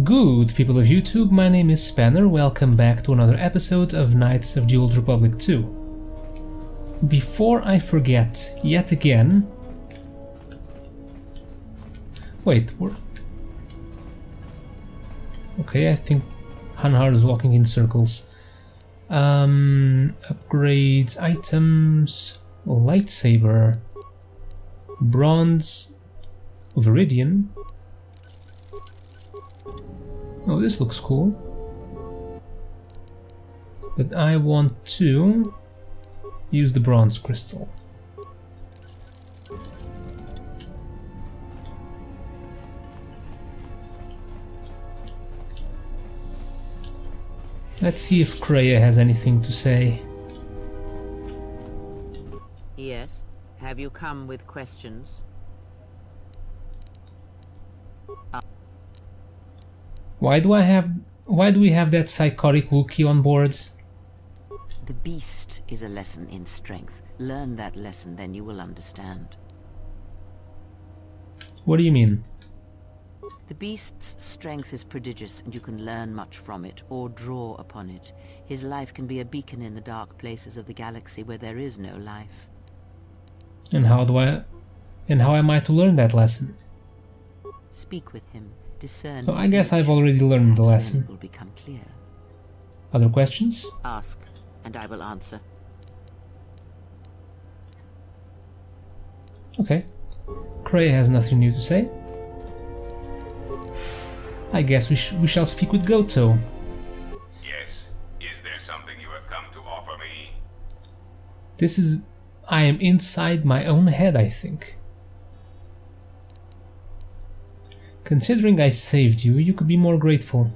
Good people of YouTube, my name is Spanner, welcome back to another episode of Knights of the Old Republic 2. Before I forget, yet again... Wait, okay, I think Hanhar is walking in circles. Upgrades, items, lightsaber, bronze, viridian. Oh, this looks cool. But I want to use the bronze crystal. Let's see if Kreia has anything to say. Yes. Have you come with questions? Why do we have that psychotic Wookiee on board? The beast is a lesson in strength. Learn that lesson, then you will understand. What do you mean? The beast's strength is prodigious, and you can learn much from it, or draw upon it. His life can be a beacon in the dark places of the galaxy where there is no life. And how am I to learn that lesson? Speak with him. Discern. So I guess I've already learned the lesson. It will become clear. Other questions? Ask, and I will answer. Okay. Kreia has nothing new to say. I guess we shall speak with Goto. Yes. Is there something you have come to offer me? I am inside my own head, I think. Considering I saved you, you could be more grateful.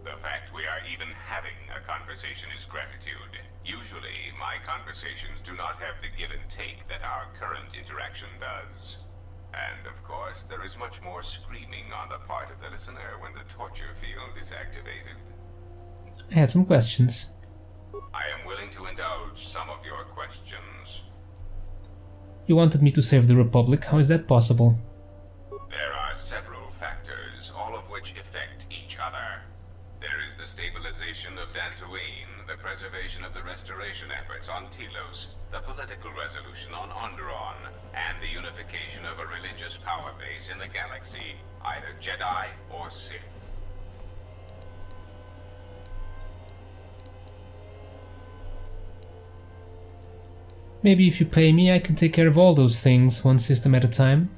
The fact we are even having a conversation is gratitude. Usually, my conversations do not have the give and take that our current interaction does. And of course, there is much more screaming on the part of the listener when the torture field is activated. I had some questions. I am willing to indulge some of your questions. You wanted me to save the Republic, how is that possible? There are several factors, all of which affect each other. There is the stabilization of Dantooine, the preservation of the restoration efforts on Telos, the political resolution on Onderon, and the unification of a religious power base in the galaxy, either Jedi or Sith. Maybe if you pay me, I can take care of all those things, one system at a time.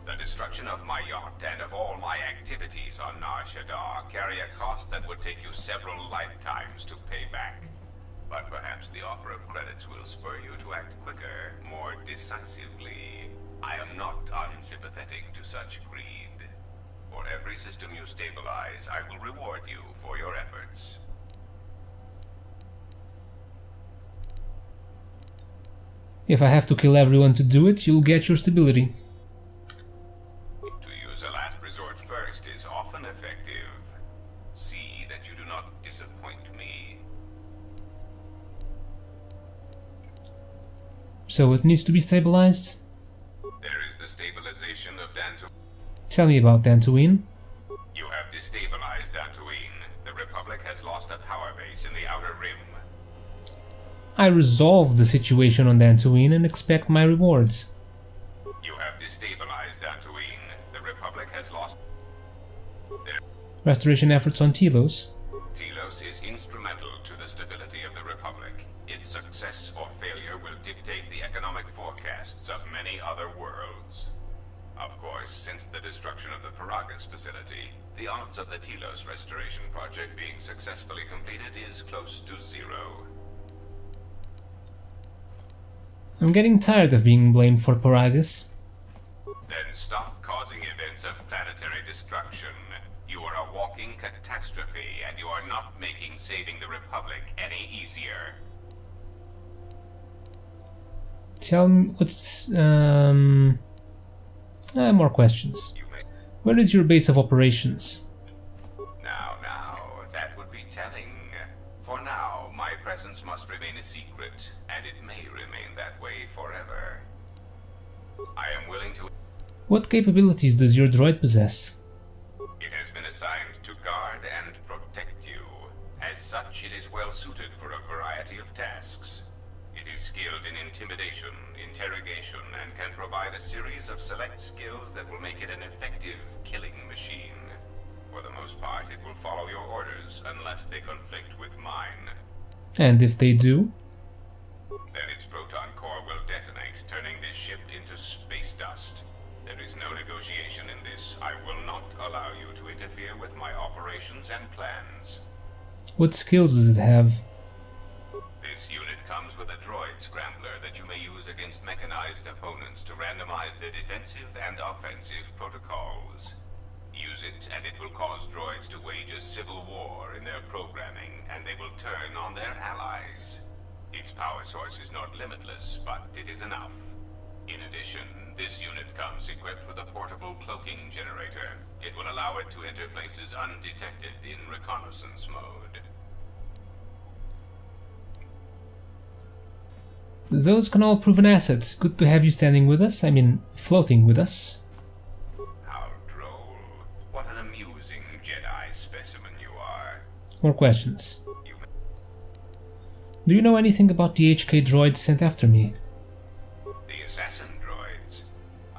The destruction of my yacht and of all my activities on Nar Shaddaa carry a cost that would take you several lifetimes to pay back. But perhaps the offer of credits will spur you to act quicker, more decisively. I am not unsympathetic to such greed. For every system you stabilize, I will reward you for your efforts. If I have to kill everyone to do it, you'll get your stability. To use a last resort first is often effective. See that you do not disappoint me. So it needs to be stabilized? There is the stabilization of Dantooine. Tell me about Dantooine. You have destabilized Dantooine. The Republic has lost a power base in the Outer Rim. I resolved the situation on Dantooine and expect my rewards. You have destabilized Dantooine. The Republic has lost... Restoration efforts on Telos. Telos is instrumental to the stability of the Republic. Its success or failure will dictate the economic forecasts of many other worlds. Of course, since the destruction of the Paragus facility, the odds of the Telos restoration project being successfully completed is close to zero. I'm getting tired of being blamed for Paragus. Then stop causing events of planetary destruction. You are a walking catastrophe, and you are not making saving the Republic any easier. Tell me what's... more questions. Where is your base of operations? Now, that would be telling. For now, my presence must remain a secret, and it may remain that way forever. I am willing to... What capabilities does your droid possess? It has been that will make it an effective killing machine. For the most part, it will follow your orders unless they conflict with mine. And if they do? Then its proton core will detonate, turning this ship into space dust. There is no negotiation in this. I will not allow you to interfere with my operations and plans. What skills does it have? This unit comes with a droid scrambler that you may use against mechanized opponents to randomize their defensive and offensive protocols. Use it, and it will cause droids to wage a civil war in their programming, and they will turn on their allies. Its power source is not limitless, but it is enough. In addition, this unit comes equipped with a portable cloaking generator. It will allow it to enter places undetected in reconnaissance mode. Those can all prove an asset. Good to have you standing with us. I mean, floating with us. How droll. What an amusing Jedi specimen you are. More questions. You Do you know anything about the HK droids sent after me? The assassin droids.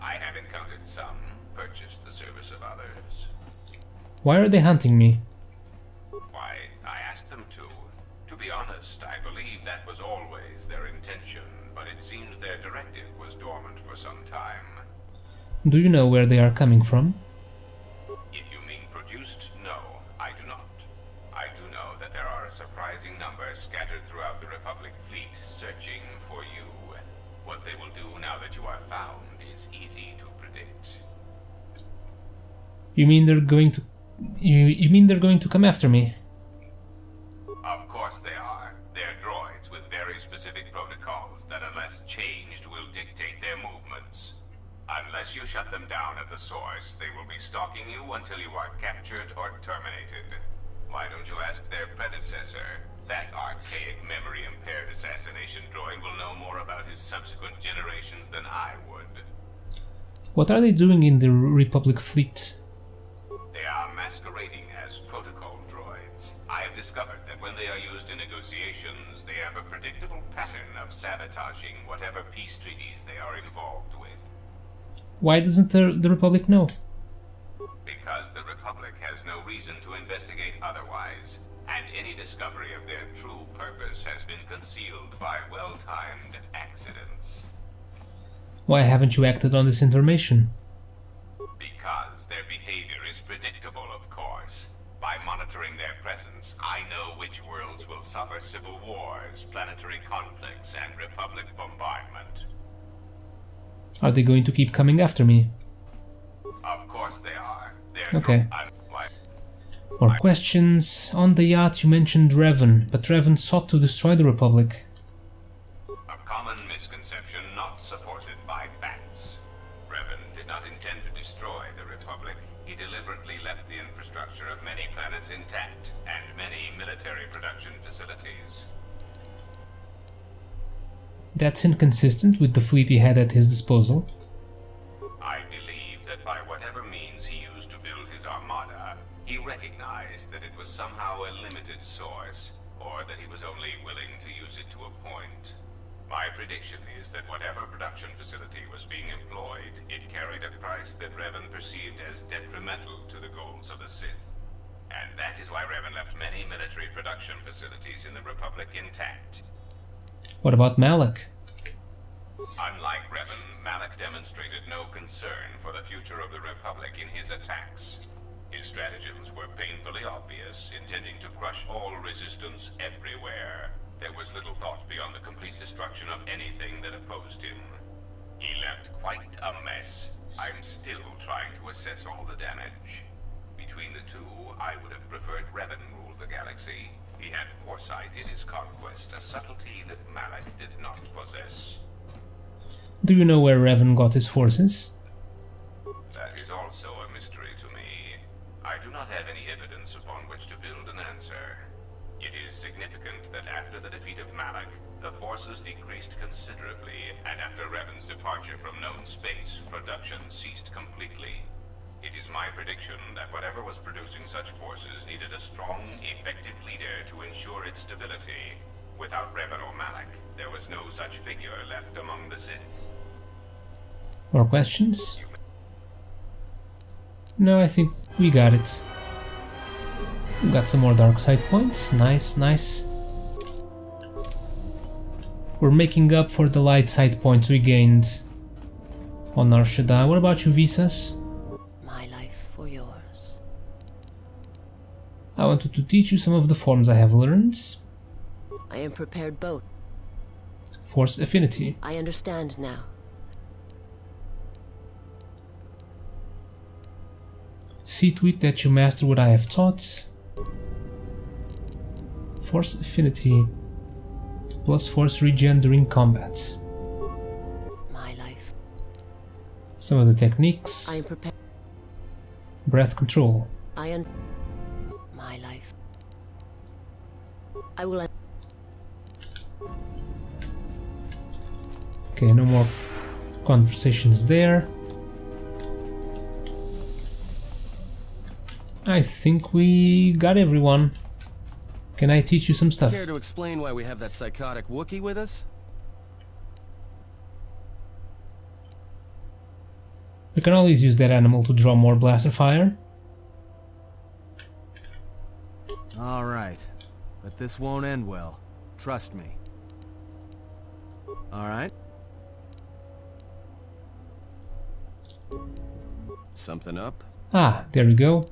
I have encountered some, purchased the service of others. Why are they hunting me? Why, I asked them to. To be honest, I believe that was always their intention, but it seems their directive was dormant for some time. Do you know where they are coming from? If you mean produced, no, I do not. I do know that there are a surprising number scattered throughout the Republic fleet searching for you. What they will do now that you are found is easy to predict. You mean they're going to... You mean they're going to come after me? Of course they are. They're droids with very specific protocols that, unless changed, will dictate their movements. Unless you shut them down at the source, they will be stalking you until you are captured or terminated. Why don't you ask their predecessor? That archaic memory-impaired assassination droid will know more about his subsequent generations than I would. What are they doing in the Republic fleet? They are masquerading as protocol droids. I have discovered that when they are used in negotiations, they have a predictable pattern of sabotaging whatever peace treaties they are involved with. Why doesn't the Republic know? Because the Republic has no reason to investigate otherwise, and any discovery of their true purpose has been concealed by well-timed accidents. Why haven't you acted on this information? Because their behavior is predictable, of course. By monitoring their presence, I know which worlds will suffer civil wars, planetary conflicts, and Republic bombardment. Are they going to keep coming after me? Of course they are. They're Okay. Why? More questions. On the yacht you mentioned Revan, but Revan sought to destroy the Republic. A common misconception not supported by facts. Revan did not intend to destroy the Republic. He deliberately left the infrastructure of many planets intact, and many military production facilities. That's inconsistent with the fleet he had at his disposal. I believe that by whatever means he used to build his armada, he recognized that it was somehow a limited source, or that he was only willing to use it to a point. My prediction is that whatever production facility was being employed, it carried a price that Revan perceived as detrimental to the goals of the Sith. And that is why Revan left many military production facilities in the Republic intact. What about Malak? Unlike Revan, Malak demonstrated no concern for the future of the Republic in his attacks. His stratagems were painfully obvious, intending to crush all resistance everywhere. There was little thought beyond the complete destruction of anything that opposed him. He left quite a mess. I'm still trying to assess all the damage. Between the two, I would have preferred Revan rule the galaxy. He had foresight in his conquest, a subtlety that Malak did not possess. Do you know where Revan got his forces? That is also a mystery to me. I do not have any evidence upon which to build an answer. It is significant that after the defeat of Malak, the forces decreased considerably, and after Revan's departure from known space, production ceased completely. It is my prediction that whatever was producing such forces needed a strong, effective leader to ensure its stability. Without Revan or Malak, there was no such figure left among the Sith. More questions? No, I think we got it. We got some more dark side points. Nice, nice. We're making up for the light side points we gained on Nar Shaddaa. What about you, Visas? My life for yours. I wanted to teach you some of the forms I have learned. I am prepared both. Force Affinity. I understand now. See to it that you master what I have taught. Force Affinity plus Force Regen during combat. My life. Some of the techniques. I am prepared. Breath control. My life. I will. Okay, no more conversations there. I think we got everyone. Can I teach you some stuff? Care to explain why we have that psychotic Wookiee with us? We can always use that animal to draw more blaster fire. All right, but this won't end well. Trust me. All right. Something up? Ah, there we go.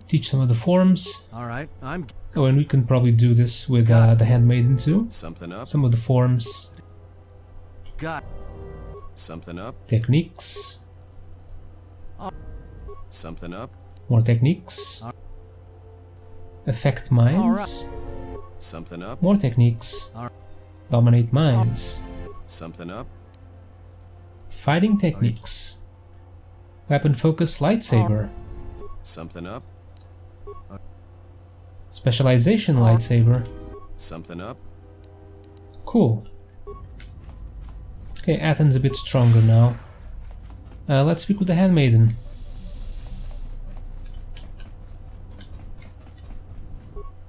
Teach some of the forms. All right, I'm... Oh, and we can probably do this with the Handmaiden too. Something up? Some of the forms. Got... Something up? Techniques. Something up? More techniques. Affect minds. Something up? More techniques. Dominate minds. Something up? Fighting techniques. Weapon focus lightsaber. Something up? Specialization lightsaber. Something up? Cool. Okay, Athen's a bit stronger now. Let's speak with the Handmaiden.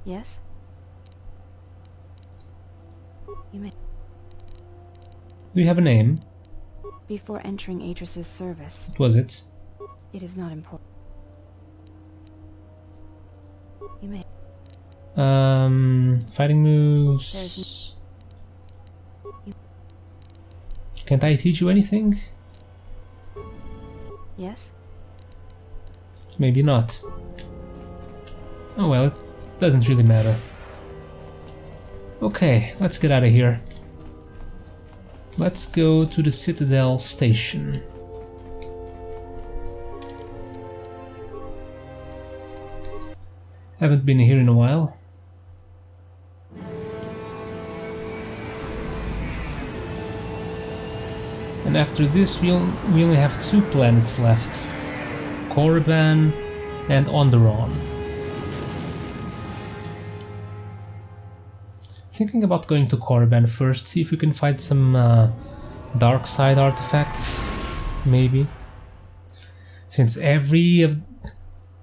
Yes? You may... Do you have a name? Before entering Adris's service, What was it? it is not important. You may... Fighting moves. Can't I teach you anything? Yes? Maybe not. Oh well, it doesn't really matter. Okay, let's get out of here. Let's go to the Citadel station. Haven't been here in a while. And after this we only have 2 planets left. Korriban and Onderon. Thinking about going to Korriban first, see if we can find some dark side artifacts, maybe. Since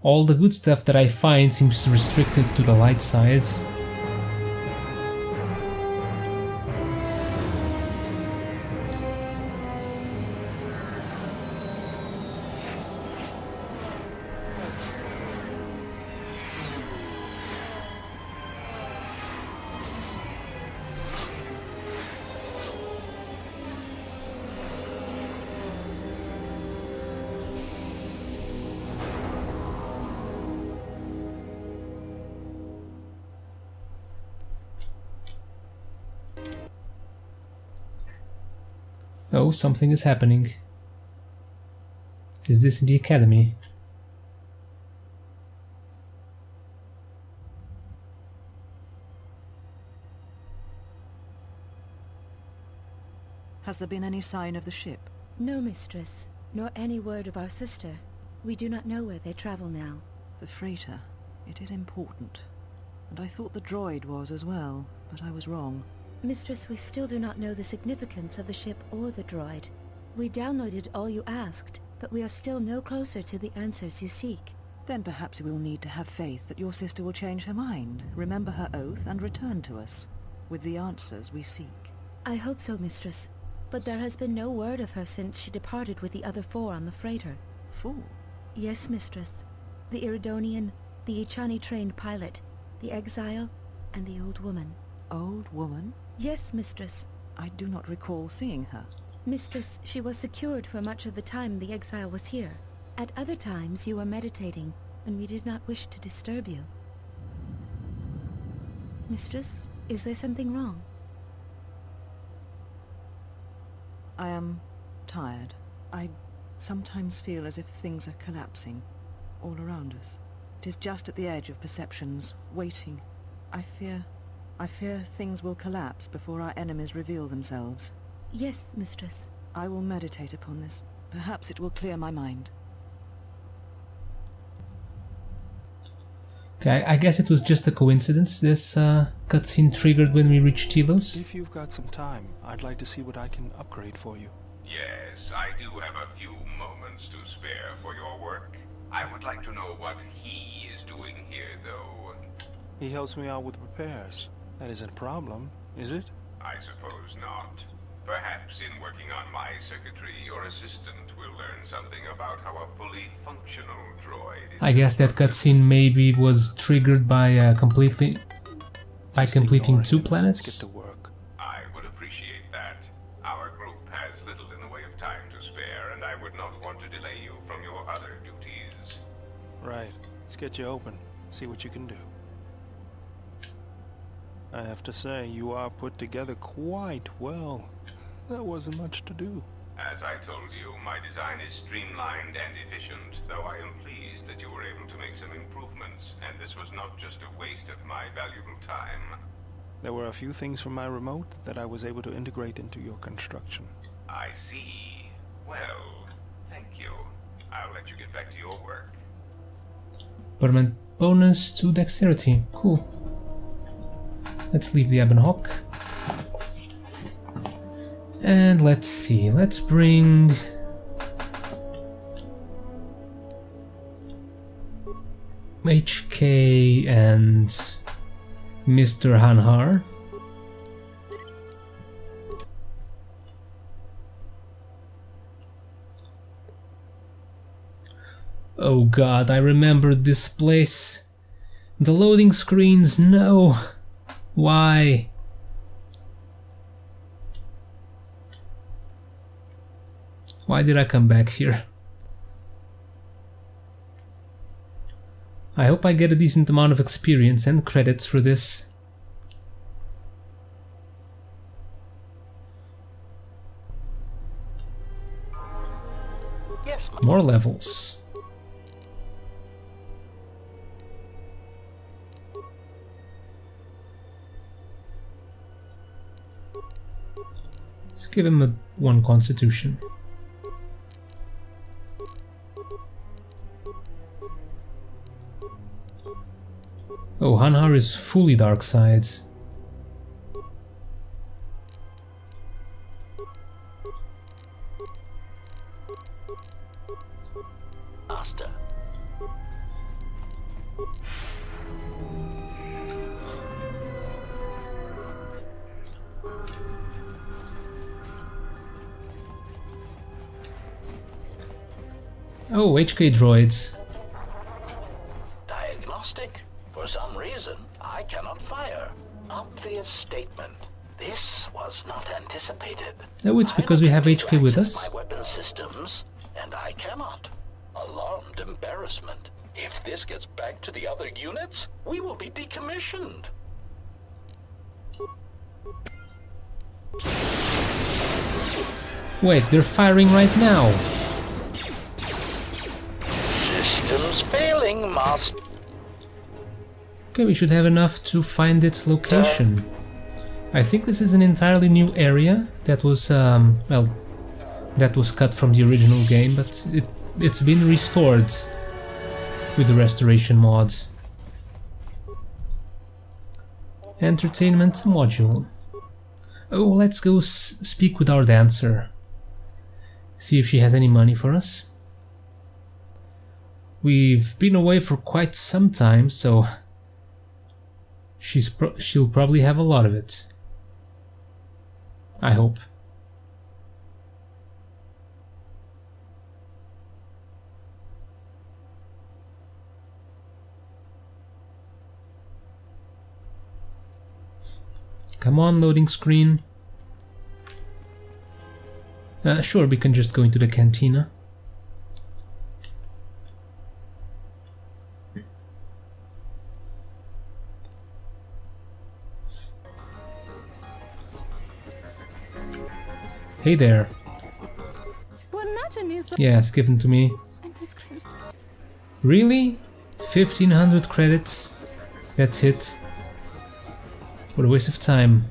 all the good stuff that I find seems restricted to the light sides. Oh, something is happening. Is this in the academy? Has there been any sign of the ship? No, mistress, nor any word of our sister. We do not know where they travel now. The freighter. It is important. And I thought the droid was as well, but I was wrong. Mistress, we still do not know the significance of the ship or the droid. We downloaded all you asked, but we are still no closer to the answers you seek. Then perhaps we'll need to have faith that your sister will change her mind, remember her oath, and return to us, with the answers we seek. I hope so, mistress. But there has been no word of her since she departed with the other 4 on the freighter. fool. Yes, mistress. The Iridonian, the Ichani-trained pilot, the exile, and the old woman. Old woman? Yes, mistress. I do not recall seeing her. Mistress, she was secured for much of the time the exile was here. At other times you were meditating, and we did not wish to disturb you. Mistress, is there something wrong? I am tired. I sometimes feel as if things are collapsing all around us. It is just at the edge of perceptions, waiting. I fear things will collapse before our enemies reveal themselves. Yes, mistress. I will meditate upon this. Perhaps it will clear my mind. Okay, I guess it was just a coincidence this cutscene triggered when we reached Telos. If you've got some time, I'd like to see what I can upgrade for you. Yes, I do have a few moments to spare for your work. I would like to know what he is doing here, though. He helps me out with repairs. That isn't a problem, is it? I suppose not. Perhaps in working on my circuitry, your assistant will learn something about how a fully functional droid is... I guess that cutscene maybe was triggered by completing two planets. Let's get to work. I would appreciate that. Our group has little in the way of time to spare, and I would not want to delay you from your other duties. Right. Let's get you open. See what you can do. I have to say, you are put together quite well. That wasn't much to do. As I told you, my design is streamlined and efficient, though I am pleased that you were able to make some improvements, and this was not just a waste of my valuable time. There were a few things from my remote that I was able to integrate into your construction. I see. Well, thank you. I'll let you get back to your work. Permanent bonus to dexterity. Cool. Let's leave the Ebon Hawk. And let's see, let's bring... HK and Mr. Hanhar. Oh god, I remember this place. The loading screens, no. Why? Why did I come back here? I hope I get a decent amount of experience and credits for this. More levels. Let's give him a 1 constitution. Oh, Hanhar is fully dark sides. Master. Oh, HK droids. Diagnostic? For some reason, I cannot fire. Obvious statement. This was not anticipated. Oh, it's because we have HK with us. My weapon systems, and I cannot. Alarmed embarrassment. If this gets back to the other units, we will be decommissioned. Wait, they're firing right now. Systems failing, Master. Okay, we should have enough to find its location. I think this is an entirely new area that was, well, that was cut from the original game, but it's been restored with the restoration mods. Entertainment module. Oh, let's go speak with our dancer. See if she has any money for us. We've been away for quite some time, so she'll probably have a lot of it. I hope. Come on, loading screen. Sure, we can just go into the cantina. Hey there. Yes, given to me. Really? 1500 credits? That's it? What a waste of time.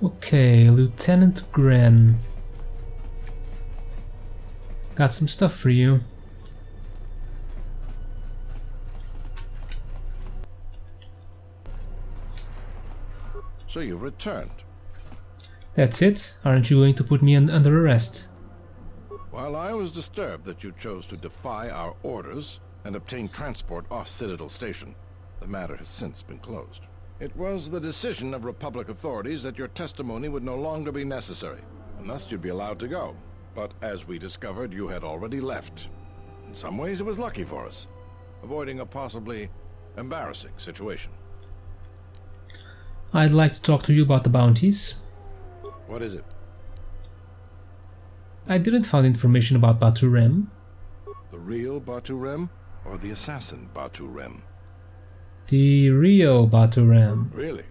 Okay, Lieutenant Gren. Got some stuff for you. So you've returned. That's it? Aren't you going to put me under arrest? While I was disturbed that you chose to defy our orders and obtain transport off Citadel Station, the matter has since been closed. It was the decision of Republic authorities that your testimony would no longer be necessary, and thus you'd be allowed to go. But as we discovered, you had already left. In some ways it was lucky for us, avoiding a possibly embarrassing situation. I'd like to talk to you about the bounties. What is it? I didn't find information about Batu Rem. The real Batu Rem, or the assassin Batu Rem? The real Batu Rem. Really?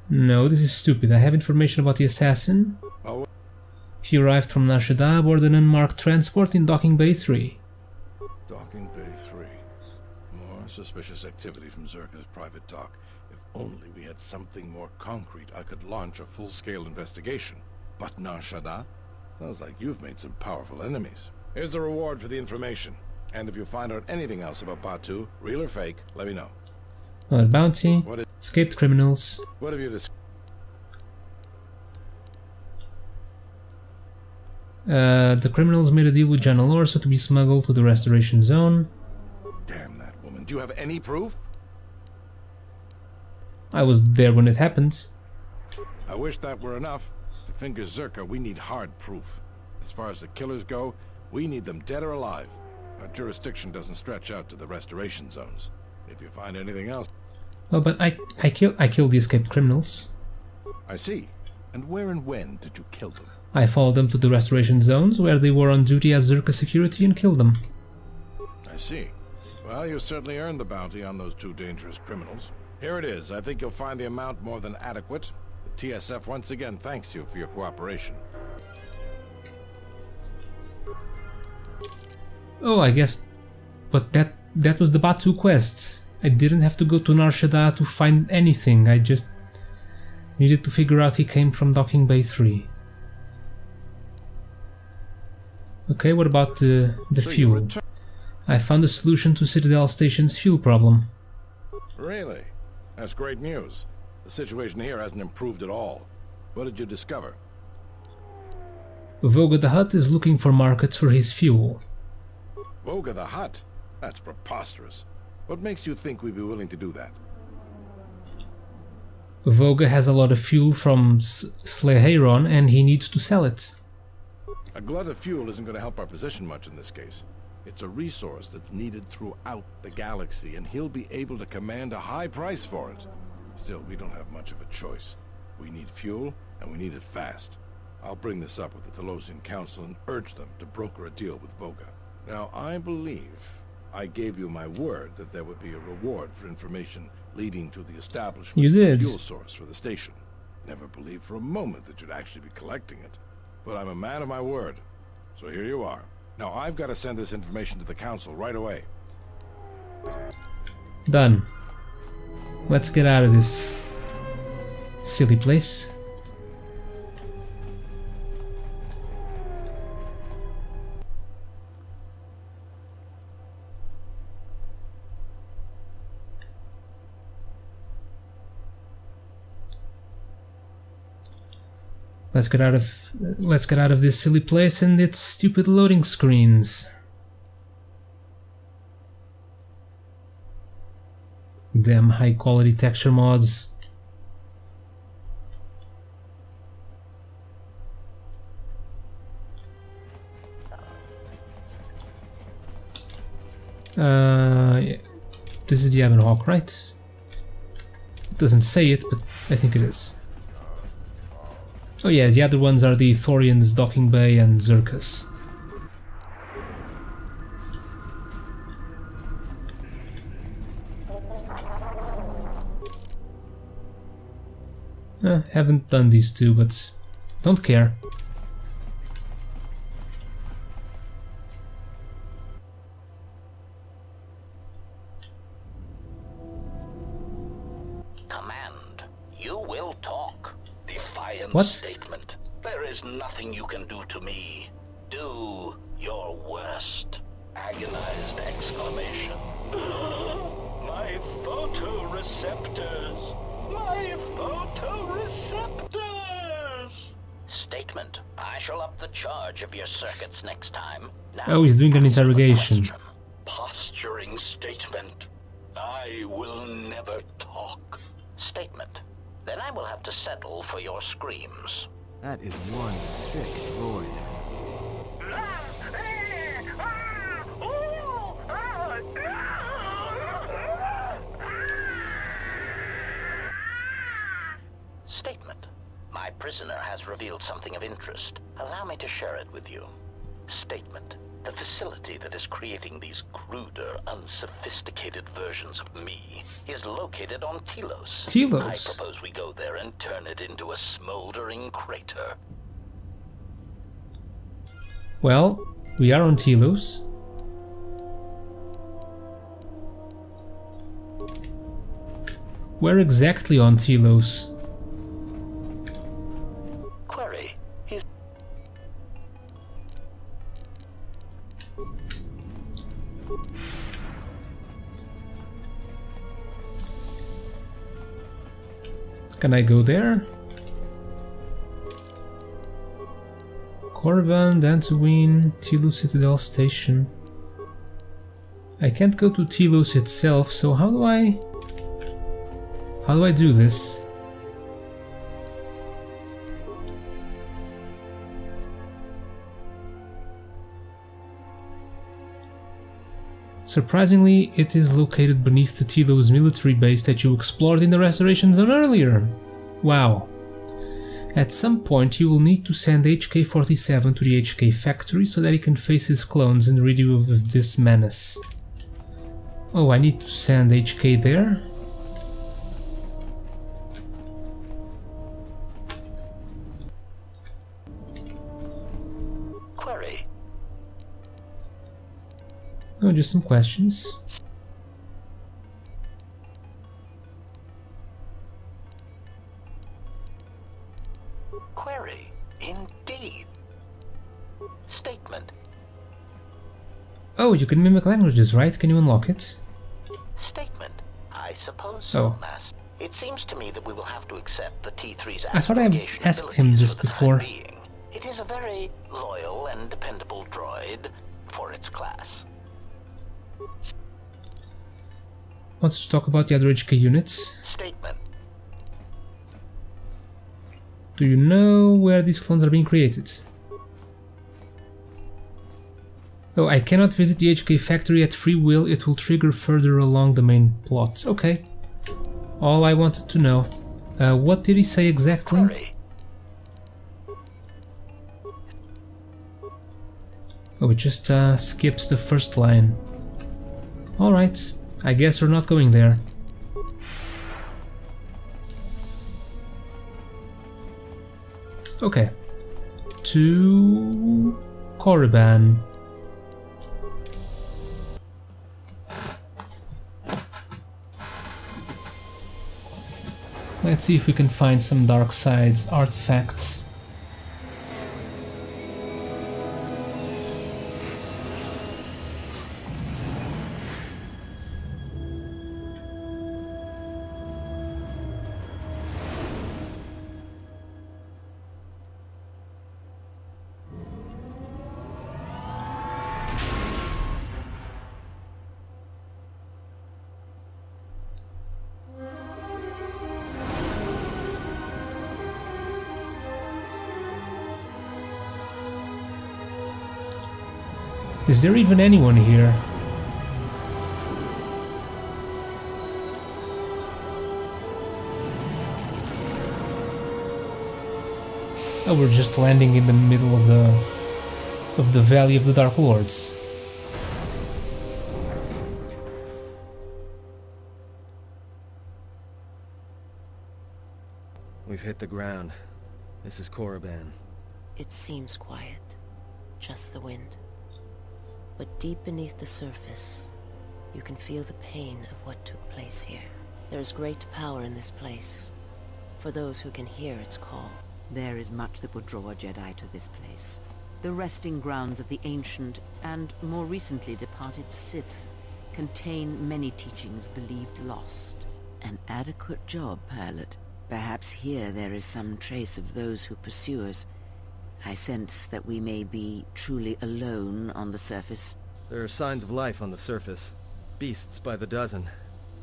No, this is stupid. I have information about the assassin. Oh. He arrived from Nar Shaddaa aboard an unmarked transport in Docking Bay 3. Docking Bay 3. More suspicious activity from Zerka's private dock. If only we had something more concrete, I could launch a full-scale investigation. But Nar Shaddaa? Sounds like you've made some powerful enemies. Here's the reward for the information. And if you find out anything else about Batu, real or fake, let me know. Another bounty. Escaped criminals. What have you discovered? The criminals made a deal with Janna Lorso to be smuggled to the restoration zone. Damn that woman. Do you have any proof? I was there when it happened. I wish that were enough. To finger Zerka, we need hard proof. As far as the killers go, we need them dead or alive. Our jurisdiction doesn't stretch out to the restoration zones. If you find anything else... Well, but I killed the escaped criminals. I see. And where and when did you kill them? I followed them to the restoration zones, where they were on duty as Zerka security, and killed them. I see. Well, you certainly earned the bounty on those two dangerous criminals. Here it is. I think you'll find the amount more than adequate. The TSF once again thanks you for your cooperation. Oh, I guess... But that was the Batu quest. I didn't have to go to Nar Shaddaa to find anything. I just needed to figure out he came from Docking Bay 3. Okay, what about the fuel? I found a solution to Citadel Station's fuel problem. Really? That's great news. The situation here hasn't improved at all. What did you discover? Voga the Hutt is looking for markets for his fuel. Voga the Hutt? That's preposterous. What makes you think we'd be willing to do that? Voga has a lot of fuel from Sleheiron and he needs to sell it. A glut of fuel isn't going to help our position much in this case. It's a resource that's needed throughout the galaxy, and he'll be able to command a high price for it. Still, we don't have much of a choice. We need fuel, and we need it fast. I'll bring this up with the Telosian Council and urge them to broker a deal with Voga. Now, I believe I gave you my word that there would be a reward for information leading to the establishment of a fuel source for the station. Never believed for a moment that you'd actually be collecting it. But I'm a man of my word, so here you are. Now I've got to send this information to the Council right away. Done. Let's get out of this silly place. Let's get out of this silly place and its stupid loading screens. Damn high quality texture mods. Yeah. This is the Ebon Hawk, right? It doesn't say it, but I think it is. Oh yeah, the other ones are the Thorians, Docking Bay and Zirkus. Haven't done these two, but don't care. Command, you will talk. Defiant What? statement. There is nothing you can do to me. Do your worst. Agonized exclamation. My photoreceptors! My photoreceptors! Statement. I shall up the charge of your circuits next time. Now, Oh, he's doing an ask the interrogation. question. Posturing statement. I will never talk. Statement. Then I will have to settle for your screams. That is one sick droid. Statement. My prisoner has revealed something of interest. Allow me to share it with you. Statement. The facility that is creating these cruder, unsophisticated versions of me is located on Telos. Telos? I propose we go there and turn it into a smoldering crater. Well, we are on Telos. Where exactly on Telos? Query. Is Can I go there? Korriban, Dantooine, Telos Citadel Station. I can't go to Telos itself, so how do I do this? Surprisingly, it is located beneath the Telos military base that you explored in the Restoration Zone earlier. Wow. At some point you will need to send HK-47 to the HK factory so that he can face his clones and rid you of this menace. Oh, I need to send HK there? query. Oh, just some questions. Query. Indeed. Statement. Oh, you can mimic languages, right? Can you unlock it? Statement. I suppose so, Oh. Master. It seems to me that we will have to accept the T3's I thought I application asked him abilities this for the before. time being. It is a very loyal and dependable droid for its class. Want to talk about the other HK units? Statement. Do you know where these clones are being created? Oh, I cannot visit the HK factory at free will, it will trigger further along the main plot. Okay. All I wanted to know. What did he say exactly? Query. Oh, it just skips the first line. Alright, I guess we're not going there. Okay. To Korriban. Let's see if we can find some dark side artifacts. Is there even anyone here? Oh, we're just landing in the middle of the Valley of the Dark Lords. We've hit the ground. This is Korriban. It seems quiet. Just the wind. But deep beneath the surface, you can feel the pain of what took place here. There's great power in this place, for those who can hear its call. There is much that would draw a Jedi to this place. The resting grounds of the ancient and more recently departed Sith contain many teachings believed lost. An adequate job, pilot. Perhaps here there is some trace of those who pursue us. I sense that we may be truly alone on the surface. There are signs of life on the surface. Beasts by the dozen.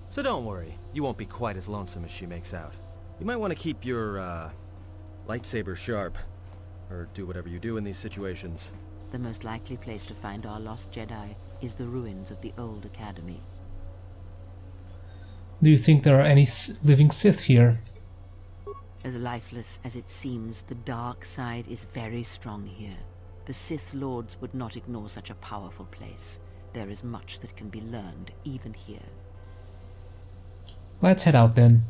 So don't worry, you won't be quite as lonesome as she makes out. You might want to keep your, lightsaber sharp. Or do whatever you do in these situations. The most likely place to find our lost Jedi is the ruins of the old academy. Do you think there are any living Sith here? As lifeless as it seems, the dark side is very strong here. The Sith Lords would not ignore such a powerful place. There is much that can be learned, even here. Let's head out then.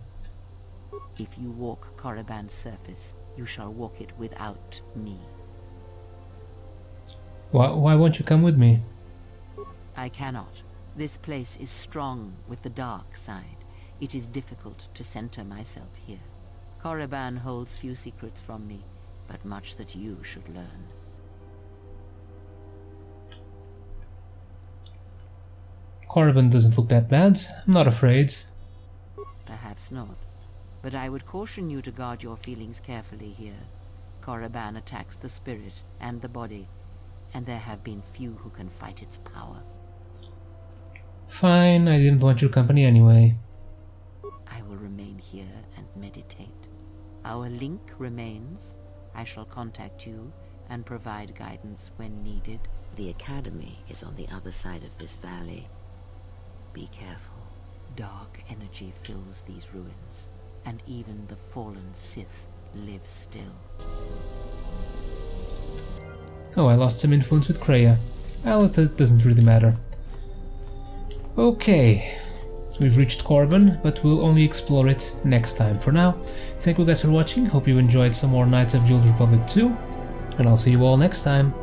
If you walk Korriban's surface, you shall walk it without me. Why won't you come with me? I cannot. This place is strong with the dark side. It is difficult to center myself here. Korriban holds few secrets from me, but much that you should learn. Korriban doesn't look that bad. I'm not afraid. Perhaps not. But I would caution you to guard your feelings carefully here. Korriban attacks the spirit and the body, and there have been few who can fight its power. Fine, I didn't want your company anyway. I will remain here and meditate. Our link remains. I shall contact you and provide guidance when needed. The Academy is on the other side of this valley. Be careful. Dark energy fills these ruins, and even the fallen Sith live still. Oh, I lost some influence with Kreia. Well, it doesn't really matter. Okay, we've reached Korriban, but we'll only explore it next time. For now, thank you guys for watching, hope you enjoyed some more Knights of the Old Republic 2, and I'll see you all next time.